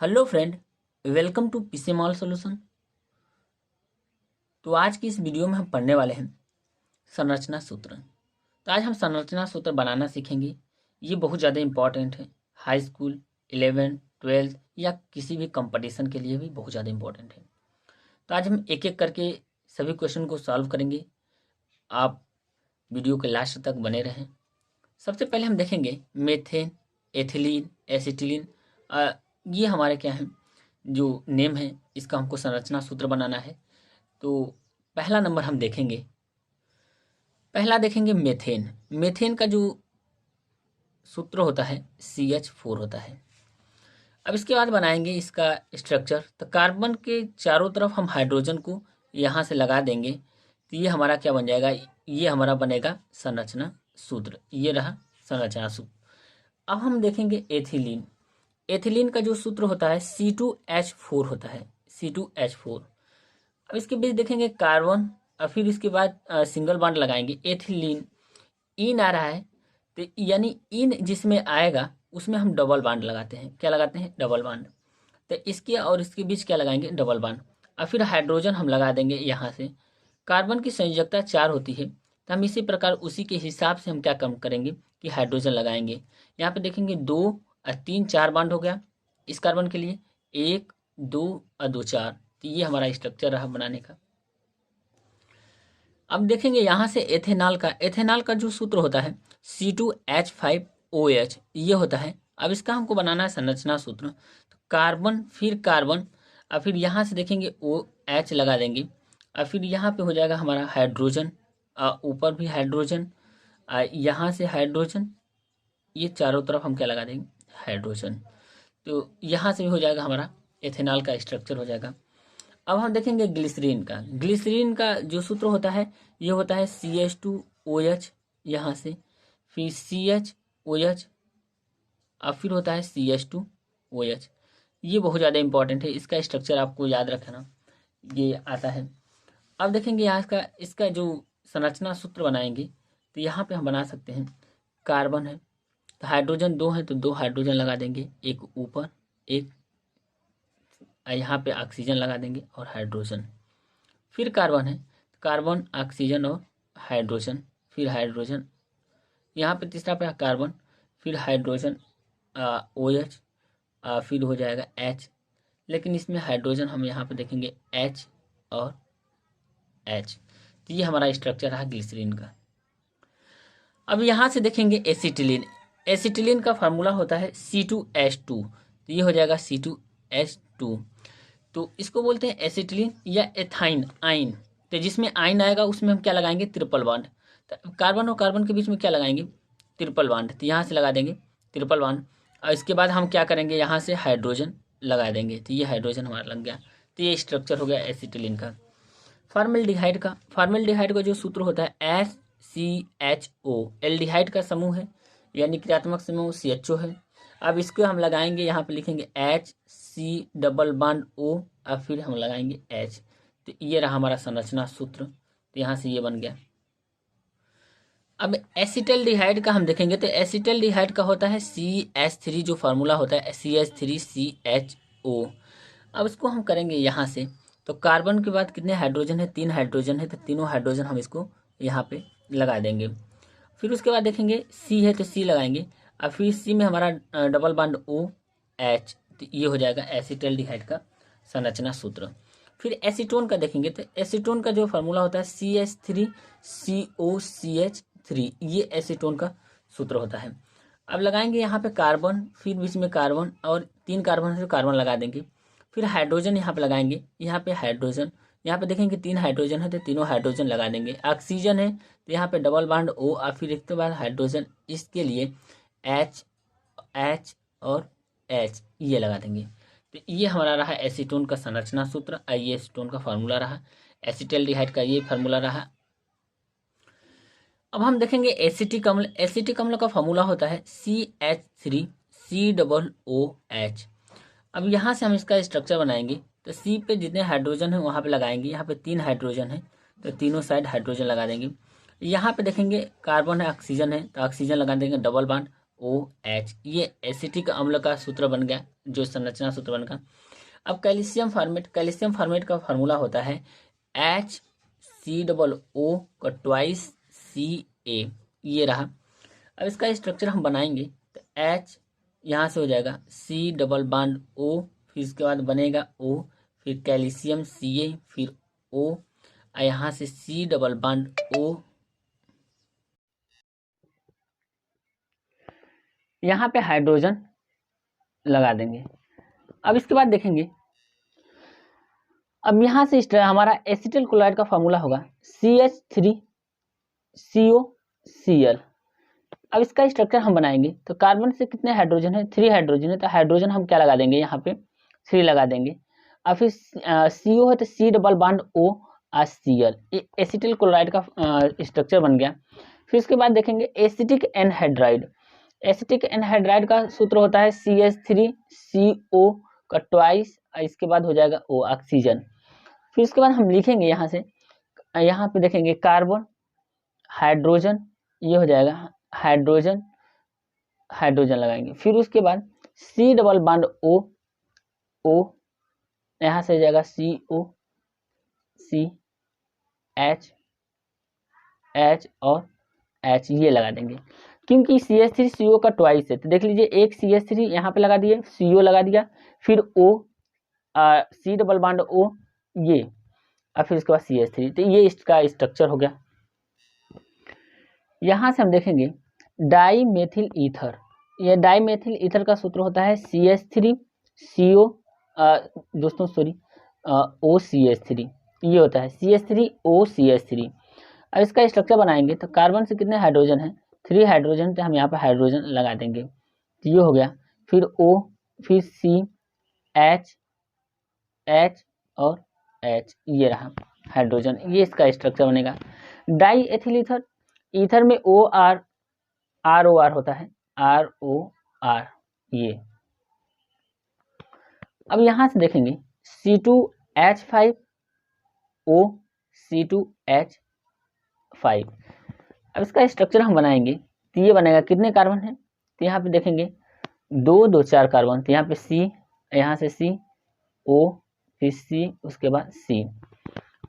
Hello friend, welcome to PC mall solution. तो आज की इस वीडियो में हम पढ़ने वाले हैं संरचना सूत्र। तो आज हम संरचना सूत्र बनाना सीखेंगे। ये बहुत ज़्यादा इम्पॉर्टेंट है। हाई स्कूल, 11, 12 या किसी भी कंपटीशन के लिए भी बहुत ज़्यादा इम्पॉर्टेंट है। तो आज हम एक एक करके सभी क्वेश्चन को सॉल्व करेंगे। आप वीडियो के लास्ट तक बने रहें। सबसे पहले हम देखेंगे मेथेन, एथिलीन, एसिटिलीन। ये हमारे क्या हैं, जो नेम है, इसका हमको संरचना सूत्र बनाना है। तो पहला नंबर हम देखेंगे, पहला देखेंगे मेथेन। मेथेन का जो सूत्र होता है CH4 होता है। अब इसके बाद बनाएंगे इसका स्ट्रक्चर। तो कार्बन के चारों तरफ हम हाइड्रोजन को यहाँ से लगा देंगे। तो ये हमारा क्या बन जाएगा, ये हमारा बनेगा संरचना सूत्र। ये रहा संरचना सूत्र। अब हम देखेंगे एथिलीन। एथिलीन का जो सूत्र होता है C2H4 होता है, C2H4। अब इसके बीच देखेंगे कार्बन, और फिर इसके बाद सिंगल बॉन्ड लगाएंगे। एथिलीन इन आ रहा है, तो यानी इन जिसमें आएगा उसमें हम डबल बॉन्ड लगाते हैं। क्या लगाते हैं? Double bond. तो इसके और इसके बीच क्या लगाएंगे? Double bond. और फिर हाइड्रोजन हम लगा देंगे यहाँ से। कार्बन की संयोजकता 4 होती है, तो हम इसी प्रकार उसी के हिसाब से हम क्या कम करेंगे कि हाइड्रोजन लगाएंगे। यहाँ पे देखेंगे 2 और 3, 4 बॉन्ड हो गया इस कार्बन के लिए। 1, 2 और 2, 4। तो ये हमारा स्ट्रक्चर रहा बनाने का। अब देखेंगे यहाँ से एथेनॉल का। एथेनॉल का जो सूत्र होता है C2H5OH, ये होता है। अब इसका हमको बनाना है संरचना सूत्र। तो कार्बन, फिर कार्बन, और फिर यहाँ से देखेंगे OH लगा देंगे, और फिर यहाँ पे हो जाएगा हमारा हाइड्रोजन, ऊपर भी हाइड्रोजन, यहाँ से हाइड्रोजन, ये चारों तरफ हम क्या लगा देंगे? हाइड्रोजन। तो यहाँ से भी हो जाएगा हमारा एथेनॉल का स्ट्रक्चर हो जाएगा। अब हम देखेंगे ग्लिसरीन का। ग्लिसरीन का जो सूत्र होता है ये होता है CH2OH, यहाँ से फिर CHOH, और फिर होता है CH2OH। ये बहुत ज़्यादा इंपॉर्टेंट है, इसका स्ट्रक्चर आपको याद रखना, ये आता है। अब देखेंगे यहाँ का इसका जो संरचना सूत्र बनाएंगे, तो यहाँ पे हम बना सकते हैं। कार्बन है, तो हाइड्रोजन 2 है, तो 2 हाइड्रोजन लगा देंगे, एक ऊपर, एक यहाँ पे ऑक्सीजन लगा देंगे और हाइड्रोजन। फिर कार्बन है, कार्बन, ऑक्सीजन और हाइड्रोजन, फिर हाइड्रोजन, यहाँ पे तीसरा पे कार्बन, फिर हाइड्रोजन, OH, फिर हो जाएगा H। लेकिन इसमें हाइड्रोजन हम यहाँ पे देखेंगे H और H। तो ये हमारा स्ट्रक्चर रहा ग्लिसरीन का। अब यहाँ से देखेंगे एसिटिलीन। एसिटिलीन का फार्मूला होता है C2H2, तो ये हो जाएगा C2H2। तो इसको बोलते हैं एसिटिलीन या एथाइन, आइन। तो जिसमें आइन आएगा उसमें हम क्या लगाएंगे? Triple bond. तो कार्बन और कार्बन के बीच में क्या लगाएंगे? Triple bond. तो यहाँ से लगा देंगे ट्रिपल बॉन्ड, और इसके बाद हम क्या करेंगे? यहाँ से हाइड्रोजन लगा देंगे। तो ये हाइड्रोजन हमारा लग गया। तो ये स्ट्रक्चर हो गया एसिटिलीन का। फॉर्मेल्डिहाइड का। फॉर्मेल्डिहाइड का जो सूत्र होता है SCHO। एल्डिहाइड का समूह है, यानी क्रियात्मक समूह CHO है। अब इसको हम लगाएंगे, यहाँ पे लिखेंगे HC डबल बॉन्ड O, और फिर हम लगाएंगे H। तो ये रहा हमारा संरचना सूत्र। तो यहाँ से ये बन गया। अब एसिटल्डिहाइड का हम देखेंगे, तो एसिटल्डिहाइड का होता है CH3, जो फार्मूला होता है CH3CHO। अब इसको हम करेंगे यहाँ से। तो कार्बन के बाद कितने हाइड्रोजन है? 3 हाइड्रोजन है, तो तीनों हाइड्रोजन हम इसको यहाँ पे लगा देंगे। फिर उसके बाद देखेंगे C है, तो C लगाएंगे, और फिर C में हमारा डबल बॉन्ड OH। तो ये हो जाएगा एसिटल्डिहाइड का संरचना सूत्र। फिर एसीटोन का देखेंगे, तो एसीटोन का जो फार्मूला होता है CH3COCH3। ये एसीटोन का सूत्र होता है। अब लगाएंगे यहाँ पे कार्बन, फिर बीच में कार्बन, और 3 कार्बन से कार्बन लगा देंगे। फिर हाइड्रोजन यहाँ पे लगाएंगे, यहाँ पे हाइड्रोजन, यहाँ पे देखेंगे 3 हाइड्रोजन है, तो तीनों हाइड्रोजन लगा देंगे। ऑक्सीजन है, तो यहाँ पे डबल बॉन्ड O, और फिर इसके बाद हाइड्रोजन, इसके लिए H, H और H ये लगा देंगे। तो ये हमारा रहा एसीटोन का संरचना सूत्र, ये एसीटोन का फार्मूला रहा। एसिटल्डिहाइड का ये फार्मूला रहा। अब हम देखेंगे एसिटिक अम्ल। एसिटिक अम्ल का फार्मूला होता है CH3COOH। अब यहाँ से हम इसका स्ट्रक्चर बनाएंगे। तो C पे जितने हाइड्रोजन है वहाँ पे लगाएंगे। यहाँ पे 3 हाइड्रोजन है, तो तीनों साइड हाइड्रोजन लगा देंगे। यहाँ पे देखेंगे कार्बन है, ऑक्सीजन है, तो ऑक्सीजन लगा देंगे डबल बॉन्ड, OH, ये एसिटिक अम्ल का सूत्र बन गया, जो संरचना सूत्र बन गया। अब कैल्शियम फॉर्मेट का फार्मूला होता है HCOO का ट्वाइस Ca, ये रहा। अब इसका स्ट्रक्चर हम बनाएंगे तो H यहाँ से हो जाएगा C डबल बॉन्ड O, फिर इसके बाद बनेगा O, फिर कैल्शियम Ca, फिर O, और यहाँ से C डबल बॉन्ड O, यहाँ पे हाइड्रोजन लगा देंगे। अब इसके बाद देखेंगे, अब यहाँ से हमारा एसिटिल क्लोराइड का फॉर्मूला होगा CH3COCl। अब इसका स्ट्रक्चर हम बनाएंगे तो कार्बन से कितने हाइड्रोजन है, 3 हाइड्रोजन है, तो हाइड्रोजन हम क्या लगा देंगे, यहाँ पे 3 लगा देंगे। और फिर CO है तो C डबल बॉन्ड O और Cl, ये एसिटिल क्लोराइड का स्ट्रक्चर बन गया। फिर उसके बाद देखेंगे एसिटिक एनहाइड्राइड। एसिटिक एनहाइड्राइड का सूत्र होता है CH3CO का ट्वाइस, इसके बाद हो जाएगा O, ऑक्सीजन। फिर उसके बाद हम लिखेंगे यहाँ से, यहाँ पे देखेंगे कार्बन, हाइड्रोजन, ये हो जाएगा हाइड्रोजन, हाइड्रोजन लगाएंगे। फिर उसके बाद C डबल बॉन्ड O, यहाँ से हो जाएगा CO, C, H और H, ये लगा देंगे। क्योंकि CH3CO का ट्वाइस है तो देख लीजिए, एक CH3 यहाँ पे लगा दिए, CO लगा दिया, फिर O, C double bond O, ये, और फिर उसके बाद CH3, तो ये इसका स्ट्रक्चर हो गया। यहाँ से हम देखेंगे डाई मेथिल ईथर। ये डाई मेथिल ईथर का सूत्र होता है CH3CO, दोस्तों सॉरी, OCH3, ये होता है CH3OCH3। अब इसका स्ट्रक्चर बनाएंगे तो कार्बन से कितने हाइड्रोजन है, 3 हाइड्रोजन, तो हम यहाँ पर हाइड्रोजन लगा देंगे, तो ये हो गया। फिर O, फिर C, H और H, ये रहा हाइड्रोजन, ये इसका स्ट्रक्चर बनेगा। डाई एथिल ईथर, ईथर में ROR होता है, ROR, ये। अब यहाँ से देखेंगे C2H5O, C2H5। अब इसका स्ट्रक्चर हम बनाएंगे तो ये बनेगा, कितने कार्बन है, तो यहाँ पे देखेंगे 2 2 4 कार्बन, तो यहाँ पे C, यहाँ से C, O, फिर C, उसके बाद C।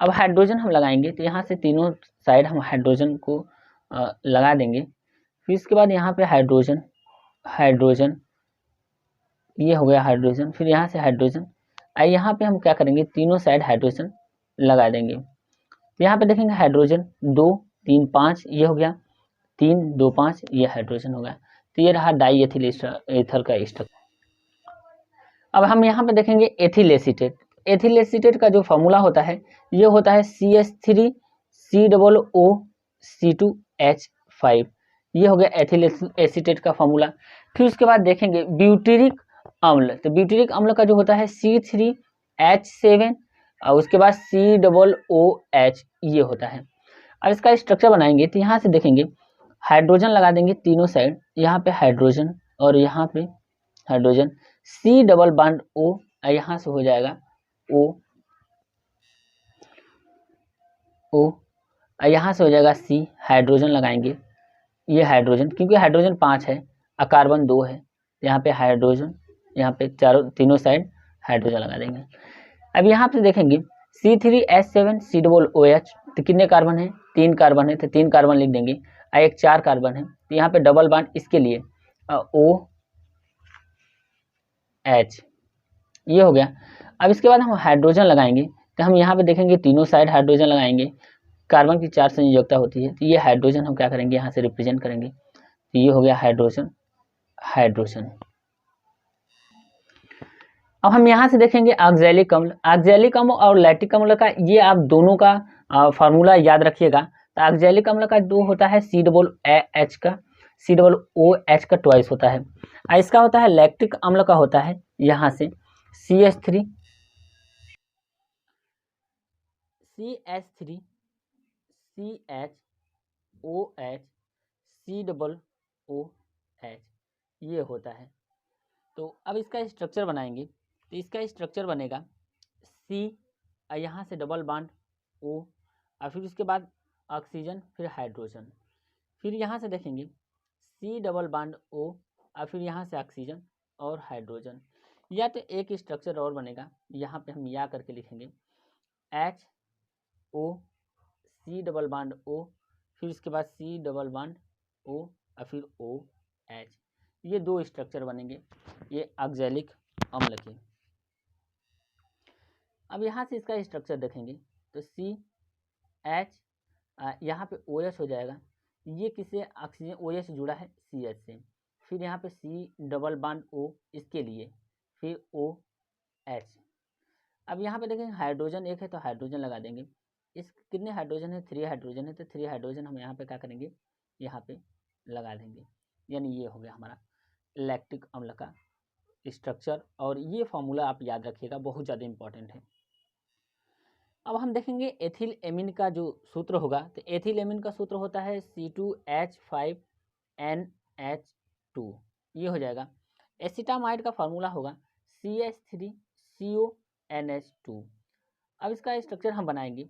अब हाइड्रोजन हम लगाएंगे तो यहाँ से तीनों साइड हम हाइड्रोजन को लगा देंगे। फिर इसके बाद यहाँ पे हाइड्रोजन, हाइड्रोजन, ये हो गया हाइड्रोजन, फिर यहाँ से हाइड्रोजन, और यहाँ पे हम क्या करेंगे, तीनों साइड हाइड्रोजन लगा देंगे। तो यहाँ पे देखेंगे हाइड्रोजन 2 3 5, ये हो गया, 3 2 5, ये हाइड्रोजन हो गया। तो ये रहा डाई एथिल ईथर का स्ट्रक्चर। अब हम यहाँ पे देखेंगे एथिल एसीटेट। एथिल एसीटेट का जो फॉर्मूला होता है, ये होता है CH3COOC2H5, ये हो गया एथिल एसीटेट का फॉर्मूला। फिर उसके बाद देखेंगे ब्यूटेरिक अम्ल, तो ब्यूटेरिक अम्ल का जो होता है C3H7, और उसके बाद COOH, ये होता है। अब इसका स्ट्रक्चर बनाएंगे तो यहाँ से देखेंगे हाइड्रोजन लगा देंगे तीनों साइड, यहाँ पे हाइड्रोजन और यहाँ पे hydrogen, C double bond O, यहाँ से हो जाएगा O, यहाँ से हो जाएगा C, हाइड्रोजन लगाएंगे, ये हाइड्रोजन, क्योंकि हाइड्रोजन 5 है और कार्बन 2 है, यहाँ पे हाइड्रोजन, यहाँ पे तीनों साइड हाइड्रोजन लगा देंगे। अब यहाँ पे देखेंगे C3H7 COOH, तो कितने कार्बन है, 3 कार्बन है, तो 3 कार्बन लिख देंगे, और एक 4 कार्बन है, तो यहाँ पे डबल बॉन्ड इसके लिए OH, ये हो गया। अब इसके बाद हम हाइड्रोजन लगाएंगे तो हम यहाँ पे देखेंगे तीनों साइड हाइड्रोजन लगाएंगे, कार्बन की 4 संयोजकता होती है, तो ये हाइड्रोजन हम क्या करेंगे, यहाँ से रिप्रेजेंट करेंगे, तो ये हो गया हाइड्रोजन, हाइड्रोजन। अब हम यहाँ से देखेंगे ऑक्जेलिक अम्ल। ऑक्जेलिक अम्ल और लैक्टिक अम्ल का, ये आप दोनों का फार्मूला याद रखिएगा। तो ऑक्जेलिक अम्ल का जो होता है COOH का, COOH का ट्वाइस होता है, और इसका होता है लैक्टिक अम्ल का होता है यहाँ से CH3, CH3, CHOH, COOH, ये होता है। तो अब इसका स्ट्रक्चर बनाएंगे तो इसका स्ट्रक्चर बनेगा C, यहाँ से डबल बॉन्ड O, और फिर उसके बाद ऑक्सीजन, फिर हाइड्रोजन। फिर यहाँ से देखेंगे C डबल बॉन्ड O और फिर यहाँ से ऑक्सीजन और हाइड्रोजन, या तो एक स्ट्रक्चर और बनेगा, यहाँ पे हम या करके लिखेंगे HO C double bond O, फिर इसके बाद C डबल बॉन्ड O और फिर OH, ये दो स्ट्रक्चर बनेंगे ये ऑक्जेलिक अम्ल के। अब यहाँ से इसका स्ट्रक्चर देखेंगे तो CH, यहाँ पे OH हो जाएगा, ये किससे ऑक्सीजन OH जुड़ा है CH से, फिर यहाँ पे C डबल बॉन्ड O इसके लिए, फिर OH। अब यहाँ पे देखेंगे हाइड्रोजन एक है तो हाइड्रोजन लगा देंगे, इस कितने हाइड्रोजन है 3 हाइड्रोजन है, तो 3 हाइड्रोजन हम यहाँ पे क्या करेंगे यहाँ पे लगा देंगे, यानी ये हो गया हमारा लैक्टिक अम्ल का स्ट्रक्चर। और ये फॉर्मूला आप याद रखिएगा, बहुत ज़्यादा इंपॉर्टेंट है। अब हम देखेंगे एथिल एमीन का जो सूत्र होगा, तो एथिल एमीन का सूत्र होता है C2H5NH2, ये हो जाएगा। एसिटामाइड का फार्मूला होगा CH3CONH2। अब इसका स्ट्रक्चर हम बनाएंगे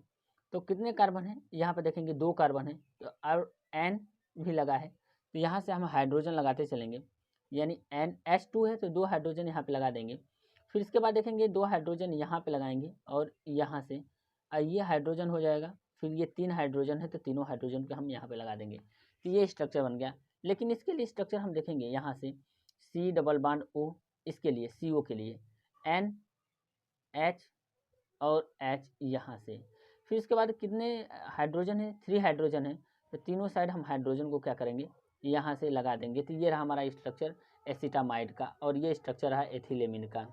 तो कितने कार्बन है, यहाँ पे देखेंगे 2 कार्बन है, तो और N भी लगा है, तो यहाँ से हम हाइड्रोजन लगाते चलेंगे, यानी NH2 है तो 2 हाइड्रोजन यहाँ पे लगा देंगे। फिर इसके बाद देखेंगे 2 हाइड्रोजन यहाँ पे लगाएंगे और यहाँ से ये हाइड्रोजन हो जाएगा, फिर ये 3 हाइड्रोजन है तो तीनों हाइड्रोजन को हम यहाँ पे लगा देंगे, तो ये स्ट्रक्चर बन गया। लेकिन इसके लिए स्ट्रक्चर हम देखेंगे यहाँ से C डबल बॉन्ड O, इसके लिए CO के लिए NH और H यहाँ से, फिर इसके बाद कितने हाइड्रोजन है 3 हाइड्रोजन है, तो तीनों साइड हम हाइड्रोजन को क्या करेंगे यहाँ से लगा देंगे, तो ये रहा हमारा स्ट्रक्चर एसिटामाइड का, और ये स्ट्रक्चर रहा एथिलेमिन का।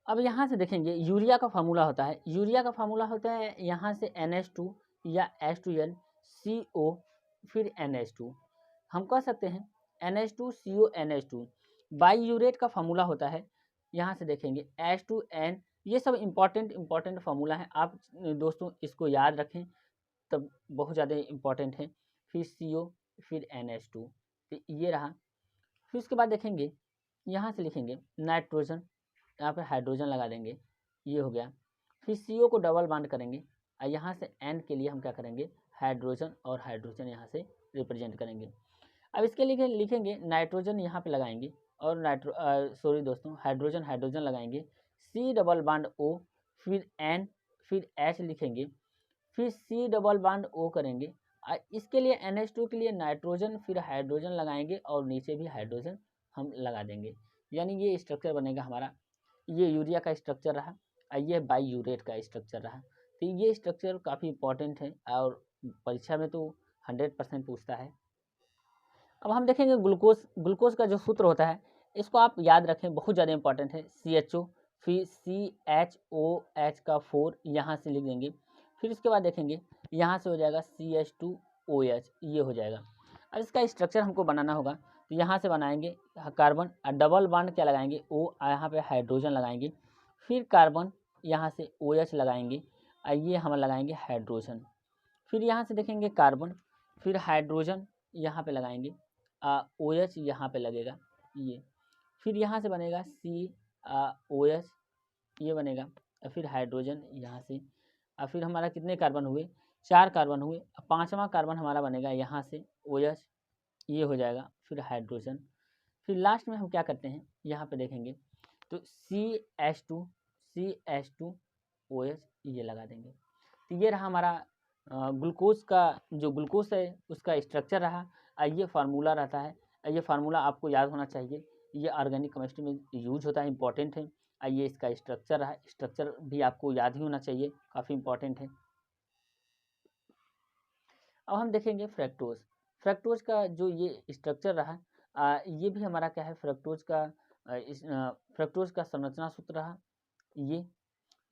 अब यहाँ से देखेंगे यूरिया का फार्मूला होता है, यूरिया का फार्मूला होता है यहाँ से NH2 या H2N CO फिर NH2, हम कह सकते हैं NH2CO NH2। बाई यूरेट का फार्मूला होता है, यहाँ से देखेंगे H2N, ये सब इम्पॉर्टेंट फार्मूला है, आप दोस्तों इसको याद रखें तब बहुत ज़्यादा इम्पॉर्टेंट है। फिर CO फिर NH2, तो ये रहा। फिर उसके बाद देखेंगे यहाँ से लिखेंगे नाइट्रोजन, यहाँ पे हाइड्रोजन लगा देंगे, ये हो गया। फिर CO को डबल बॉन्ड करेंगे और यहाँ से N के लिए हम क्या करेंगे हाइड्रोजन और हाइड्रोजन यहाँ से रिप्रेजेंट करेंगे। अब इसके लिए लिखेंगे नाइट्रोजन यहाँ पे लगाएंगे और हाइड्रोजन लगाएंगे, C डबल बॉन्ड O फिर N फिर H लिखेंगे, फिर C डबल बॉन्ड O करेंगे, इसके लिए NH2 के लिए नाइट्रोजन फिर हाइड्रोजन लगाएंगे और नीचे भी हाइड्रोजन हम लगा देंगे, यानी ये स्ट्रक्चर बनेगा हमारा। ये यूरिया का स्ट्रक्चर रहा और ये बाई यूरेट का स्ट्रक्चर रहा। तो ये स्ट्रक्चर काफ़ी इंपॉर्टेंट है और परीक्षा में तो 100% पूछता है। अब हम देखेंगे ग्लूकोज का जो सूत्र होता है इसको आप याद रखें, बहुत ज़्यादा इंपॉर्टेंट है। CHO फिर CHOH का 4 यहाँ से लिख देंगे, फिर इसके बाद देखेंगे यहाँ से हो जाएगा CH2OH, ये हो जाएगा। अब इसका स्ट्रक्चर हमको बनाना होगा, तो यहाँ से बनाएंगे कार्बन डबल बॉन्ड क्या लगाएंगे O, यहाँ पे हाइड्रोजन लगाएंगे, फिर कार्बन यहाँ से OH लगाएंगे और ये हम लगाएंगे हाइड्रोजन, फिर यहाँ से देखेंगे कार्बन फिर हाइड्रोजन यहाँ पे लगाएंगे OH यहाँ पे लगेगा ये, फिर यहाँ से बनेगा COH ये बनेगा, और फिर हाइड्रोजन यहाँ से, और फिर हमारा कितने कार्बन हुए 4 कार्बन हुए, 5वां कार्बन हमारा बनेगा यहाँ से OH ये हो जाएगा, फिर हाइड्रोजन, फिर लास्ट में हम क्या करते हैं यहाँ पे देखेंगे तो CH2OH ये लगा देंगे। तो ये रहा हमारा ग्लूकोज का, जो ग्लूकोज है उसका स्ट्रक्चर रहा, ये फार्मूला रहता है, ये फार्मूला आपको याद होना चाहिए, ये ऑर्गेनिक केमिस्ट्री में यूज होता है, इंपॉर्टेंट है। ये इसका स्ट्रक्चर रहा, स्ट्रक्चर भी आपको याद ही होना चाहिए, काफ़ी इंपॉर्टेंट है। अब हम देखेंगे फ्रक्टोज का जो ये स्ट्रक्चर रहा, ये भी हमारा क्या है फ्रक्टोज का संरचना सूत्र रहा ये,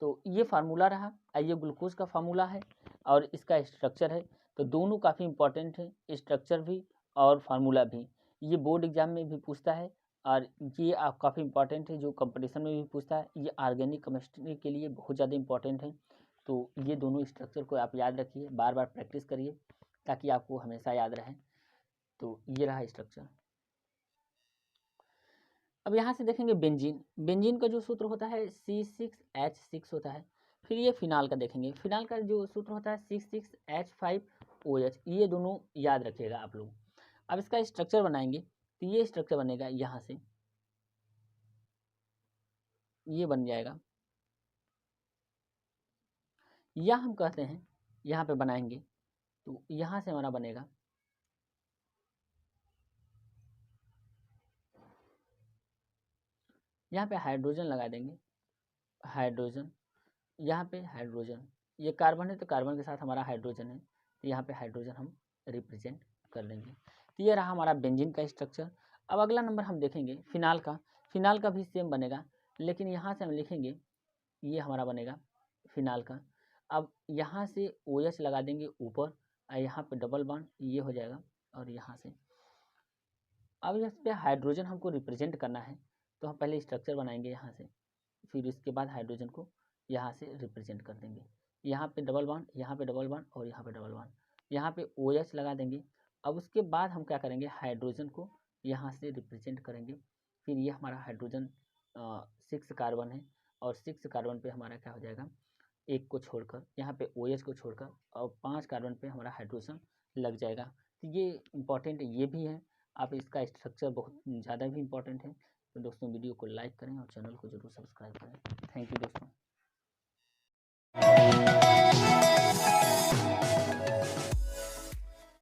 तो ये फार्मूला रहा, ये ग्लूकोज का फार्मूला है और इसका स्ट्रक्चर है, तो दोनों काफ़ी इंपॉर्टेंट है, स्ट्रक्चर भी और फार्मूला भी। ये बोर्ड एग्जाम में भी पूछता है और ये आप काफ़ी इंपॉर्टेंट है, जो कंपटीशन में भी पूछता है, ये ऑर्गेनिक केमिस्ट्री के लिए बहुत ज़्यादा इंपॉर्टेंट है। तो ये दोनों स्ट्रक्चर को आप याद रखिए, बार बार प्रैक्टिस करिए ताकि आपको हमेशा याद रहे। तो ये रहा स्ट्रक्चर। अब यहाँ से देखेंगे बेंजीन का जो सूत्र होता है C6H6 होता है, फिर ये फिनाल का देखेंगे, फिनाल का जो सूत्र होता है C6H5OH, ये दोनों याद रखिएगा आप लोग। अब इसका स्ट्रक्चर बनाएंगे तो ये स्ट्रक्चर बनेगा, यहाँ से ये बन जाएगा, या हम कहते हैं यहाँ पे बनाएंगे तो यहाँ से हमारा बनेगा, यहाँ पे हाइड्रोजन लगा देंगे, हाइड्रोजन, यहाँ पे हाइड्रोजन, ये कार्बन है तो कार्बन के साथ हमारा हाइड्रोजन है, तो यहाँ पे हाइड्रोजन हम रिप्रेजेंट कर लेंगे। तो ये रहा हमारा बेंजीन का स्ट्रक्चर। अब अगला नंबर हम देखेंगे फिनाल का। फिनाल का भी सेम बनेगा, लेकिन यहाँ से हम लिखेंगे, ये हमारा बनेगा फिनाल का। अब यहाँ से OH लगा देंगे ऊपर, और यहाँ पे डबल बॉन्ड ये हो जाएगा, और यहाँ से अब इस पे हाइड्रोजन हमको रिप्रेजेंट करना है, तो हम पहले स्ट्रक्चर बनाएंगे यहाँ से, फिर इसके बाद हाइड्रोजन को यहाँ से रिप्रेजेंट कर देंगे। यहाँ पे डबल बॉन्ड, यहाँ पे डबल बॉन्ड, और यहाँ पे डबल बॉन्ड, यहाँ पे OH लगा देंगे। अब उसके बाद हम क्या करेंगे, हाइड्रोजन को यहाँ से रिप्रेजेंट करेंगे। फिर ये हमारा हाइड्रोजन 6 कार्बन है, और 6 कार्बन पे हमारा क्या हो जाएगा, एक को छोड़कर, यहाँ पे OH को छोड़कर, और 5 कार्बन पे हमारा हाइड्रोजन लग जाएगा। तो ये इम्पॉर्टेंट ये भी है, आप इसका स्ट्रक्चर बहुत ज़्यादा भी इम्पॉर्टेंट है। तो दोस्तों वीडियो को लाइक करें और चैनल को जरूर सब्सक्राइब करें। थैंक यू दोस्तों।